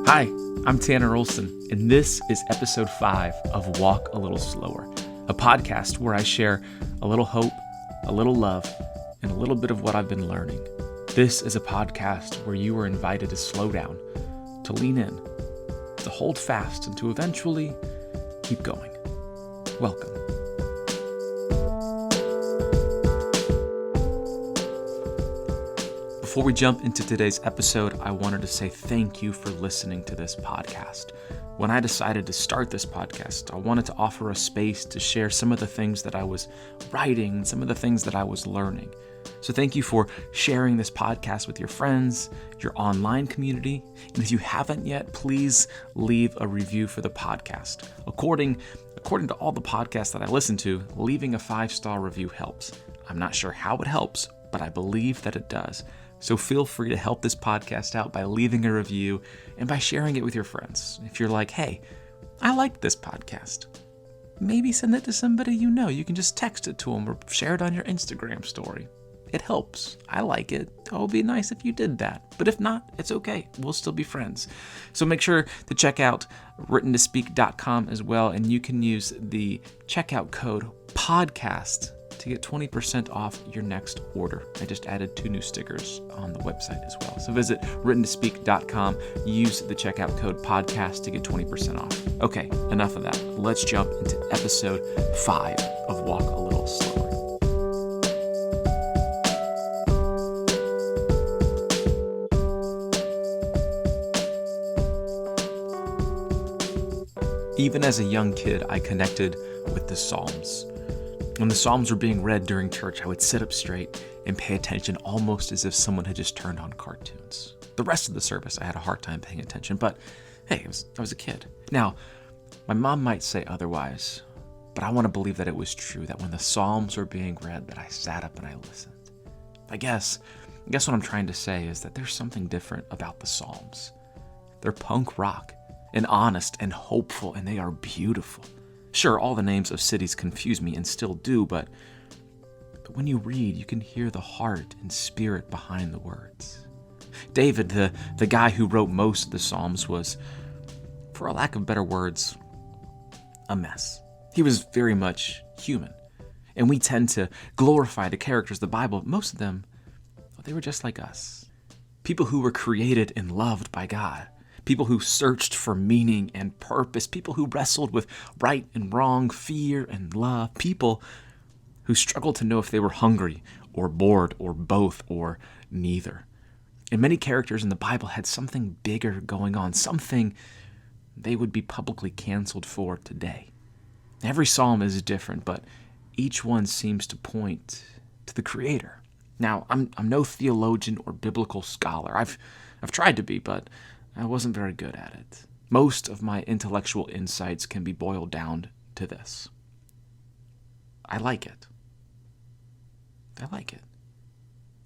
Hi, I'm Tanner Olson, and this is episode 5 of Walk a Little Slower, a podcast where I share a little hope, a little love, and a little bit of what I've been learning. This is a podcast where you are invited to slow down, to lean in, to hold fast, and to eventually keep going. Welcome. Before we jump into today's episode, I wanted to say thank you for listening to this podcast. When I decided to start this podcast, I wanted to offer a space to share some of the things that I was writing, some of the things that I was learning. So thank you for sharing this podcast with your friends, your online community, and if you haven't yet, please leave a review for the podcast. According to all the podcasts that I listen to, leaving a 5-star review helps. I'm not sure how it helps, but I believe that it does. So feel free to help this podcast out by leaving a review and by sharing it with your friends. If you're like, hey, I like this podcast, maybe send it to somebody you know. You can just text it to them or share it on your Instagram story. It helps. I like it. It would be nice if you did that. But if not, it's okay. We'll still be friends. So make sure to check out writtentospeak.com as well, and you can use the checkout code PODCAST to get 20% off your next order. I just added 2 new stickers on the website as well. So visit writtentospeak.com, use the checkout code podcast to get 20% off. Okay, enough of that. Let's jump into episode 5 of Walk a Little Slower. Even as a young kid, I connected with the Psalms. When the Psalms were being read during church, I would sit up straight and pay attention almost as if someone had just turned on cartoons. The rest of the service, I had a hard time paying attention, but hey, I was a kid. Now, my mom might say otherwise, but I want to believe that it was true, that when the Psalms were being read, that I sat up and I listened. I guess what I'm trying to say is that there's something different about the Psalms. They're punk rock and honest and hopeful, and they are beautiful. Sure, all the names of cities confuse me and still do, but when you read, you can hear the heart and spirit behind the words. David, the guy who wrote most of the Psalms, was, for a lack of better words, a mess. He was very much human, and we tend to glorify the characters of the Bible. Most of them, they were just like us. People who were created and loved by God. People who searched for meaning and purpose, people who wrestled with right and wrong, fear and love, people who struggled to know if they were hungry or bored or both or neither. And many characters in the Bible had something bigger going on, something they would be publicly canceled for today. Every psalm is different, but each one seems to point to the Creator. Now, I'm no theologian or biblical scholar. I've tried to be, but I wasn't very good at it. Most of my intellectual insights can be boiled down to this. I like it.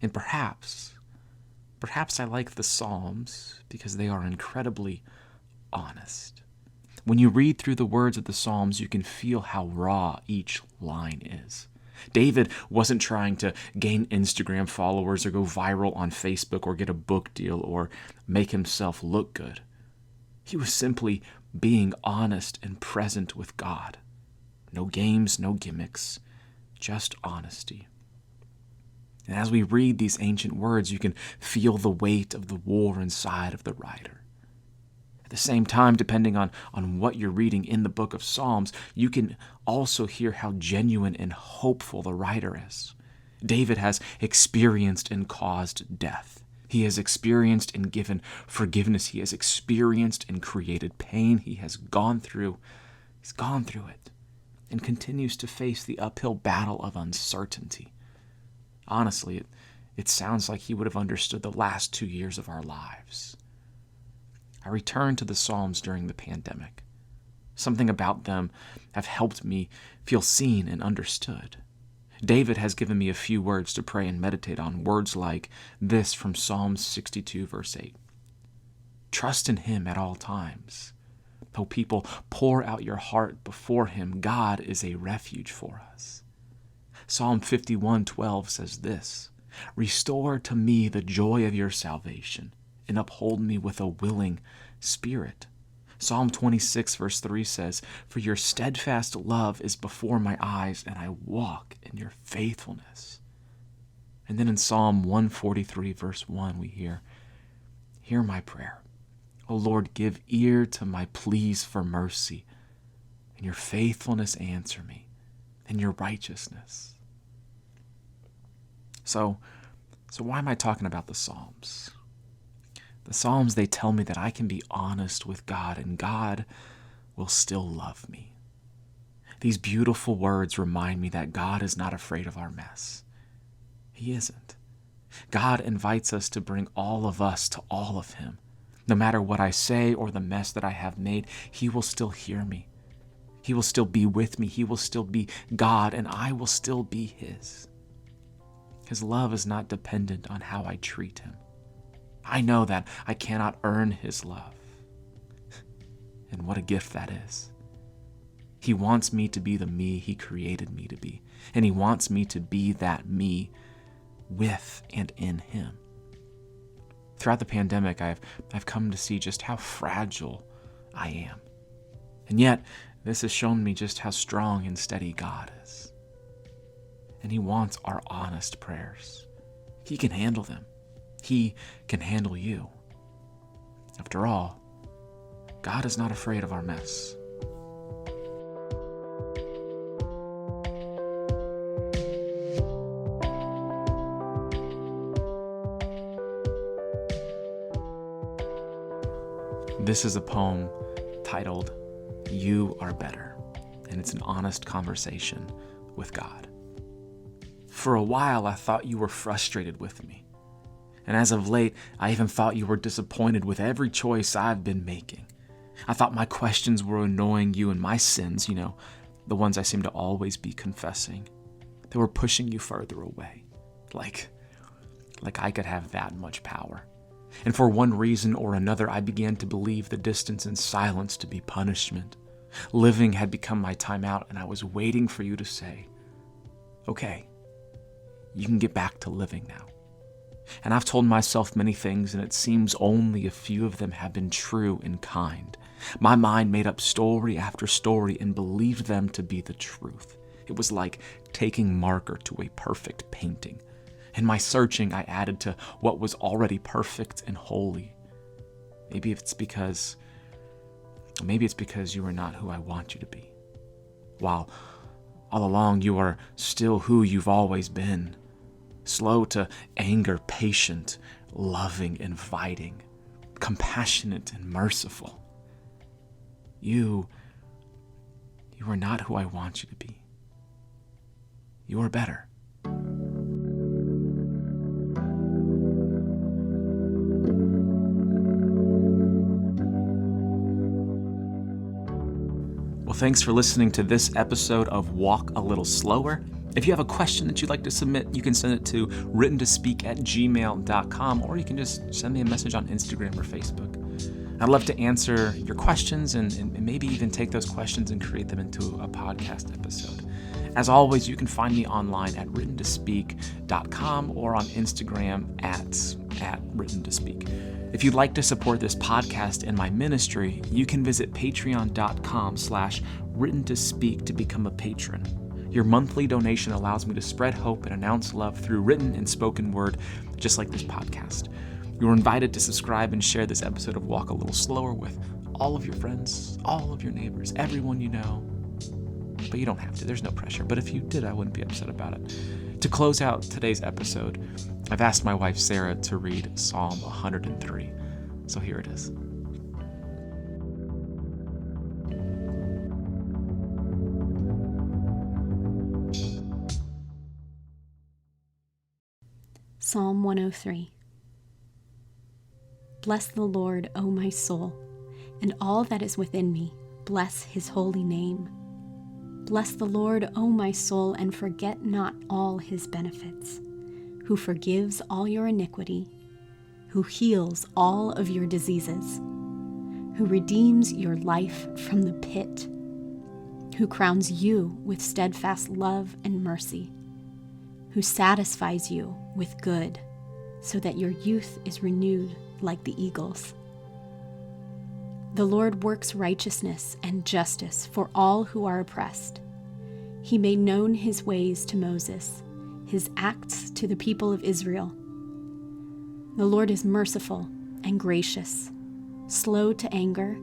And perhaps I like the Psalms because they are incredibly honest. When you read through the words of the Psalms, you can feel how raw each line is. David wasn't trying to gain Instagram followers or go viral on Facebook or get a book deal or make himself look good. He was simply being honest and present with God. No games, no gimmicks, just honesty. And as we read these ancient words, you can feel the weight of the war inside of the writer. At the same time, depending on what you're reading in the book of Psalms, you can also hear how genuine and hopeful the writer is. David has experienced and caused death. He has experienced and given forgiveness. He has experienced and created pain. He has gone through it and continues to face the uphill battle of uncertainty. Honestly, it sounds like he would have understood the last 2 years of our lives. I returned to the Psalms during the pandemic. Something about them have helped me feel seen and understood. David has given me a few words to pray and meditate on, words like this from Psalm 62, verse 8. Trust in him at all times. O people, pour out your heart before him. God is a refuge for us. Psalm 51:12 says this, Restore to me the joy of your salvation, and uphold me with a willing spirit. Psalm 26 verse 3 says, "For your steadfast love is before my eyes, and I walk in your faithfulness." And then in Psalm 143 verse 1 we hear my prayer. O Lord, give ear to my pleas for mercy. In your faithfulness answer me, in your righteousness. So why am I talking about the Psalms? The Psalms, they tell me that I can be honest with God and God will still love me. These beautiful words remind me that God is not afraid of our mess. He isn't. God invites us to bring all of us to all of Him. No matter what I say or the mess that I have made, He will still hear me. He will still be with me. He will still be God, and I will still be His. His love is not dependent on how I treat Him. I know that I cannot earn His love. And what a gift that is. He wants me to be the me He created me to be. And He wants me to be that me with and in Him. Throughout the pandemic, I've come to see just how fragile I am. And yet, this has shown me just how strong and steady God is. And He wants our honest prayers. He can handle them. He can handle you. After all, God is not afraid of our mess. This is a poem titled, "You Are Better," and it's an honest conversation with God. For a while, I thought you were frustrated with me. And as of late, I even thought you were disappointed with every choice I've been making. I thought my questions were annoying you and my sins, the ones I seem to always be confessing. They were pushing you further away. Like I could have that much power. And for one reason or another, I began to believe the distance and silence to be punishment. Living had become my time out, and I was waiting for you to say, "Okay, you can get back to living now." And I've told myself many things, and it seems only a few of them have been true and kind. My mind made up story after story and believed them to be the truth. It was like taking marker to a perfect painting. In my searching, I added to what was already perfect and holy. Maybe it's because you are not who I want you to be. While all along you are still who you've always been. Slow to anger, patient, loving, inviting, compassionate, and merciful. You are not who I want you to be. You are better. Well, thanks for listening to this episode of Walk a Little Slower. If you have a question that you'd like to submit, you can send it to writtentospeak@gmail.com, or you can just send me a message on Instagram or Facebook. I'd love to answer your questions and maybe even take those questions and create them into a podcast episode. As always, you can find me online at writtentospeak.com or on Instagram at writtentospeak. If you'd like to support this podcast and my ministry, you can visit patreon.com/writtentospeak to become a patron. Your monthly donation allows me to spread hope and announce love through written and spoken word, just like this podcast. You're invited to subscribe and share this episode of Walk a Little Slower with all of your friends, all of your neighbors, everyone you know. But you don't have to. There's no pressure. But if you did, I wouldn't be upset about it. To close out today's episode, I've asked my wife Sarah to read Psalm 103. So here it is. Psalm 103. Bless the Lord, O my soul, and all that is within me. Bless His holy name. Bless the Lord, O my soul, and forget not all His benefits, who forgives all your iniquity, who heals all of your diseases, who redeems your life from the pit, who crowns you with steadfast love and mercy, who satisfies you with good, so that your youth is renewed like the eagles. The Lord works righteousness and justice for all who are oppressed. He made known his ways to Moses, his acts to the people of Israel. The Lord is merciful and gracious, slow to anger,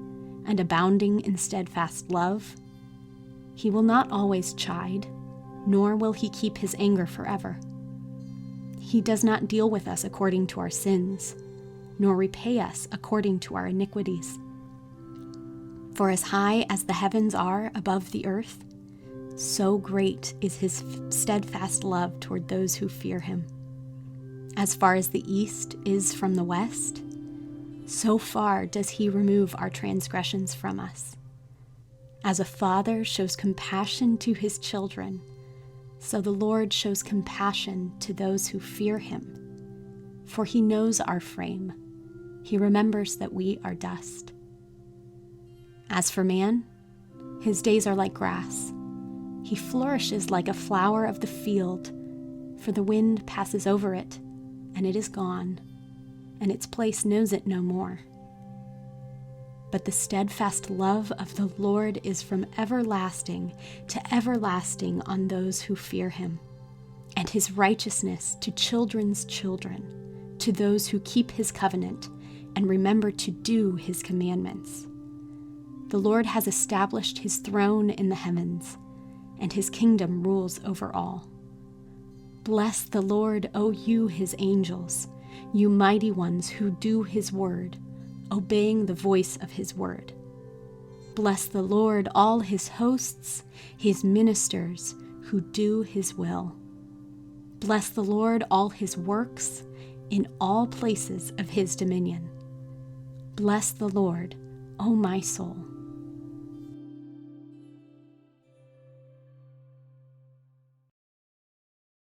and abounding in steadfast love. He will not always chide, nor will he keep his anger forever. He does not deal with us according to our sins, nor repay us according to our iniquities. For as high as the heavens are above the earth, so great is his steadfast love toward those who fear him. As far as the east is from the west, so far does he remove our transgressions from us. As a father shows compassion to his children, so the Lord shows compassion to those who fear him. For he knows our frame. He remembers that we are dust. As for man, his days are like grass. He flourishes like a flower of the field, for the wind passes over it, and it is gone, and its place knows it no more. But the steadfast love of the Lord is from everlasting to everlasting on those who fear him, and his righteousness to children's children, to those who keep his covenant and remember to do his commandments. The Lord has established his throne in the heavens, and his kingdom rules over all. Bless the Lord, O you his angels, you mighty ones who do his word, obeying the voice of his word. Bless the Lord, all his hosts, his ministers who do his will. Bless the Lord, all his works, in all places of his dominion. Bless the Lord, O my soul.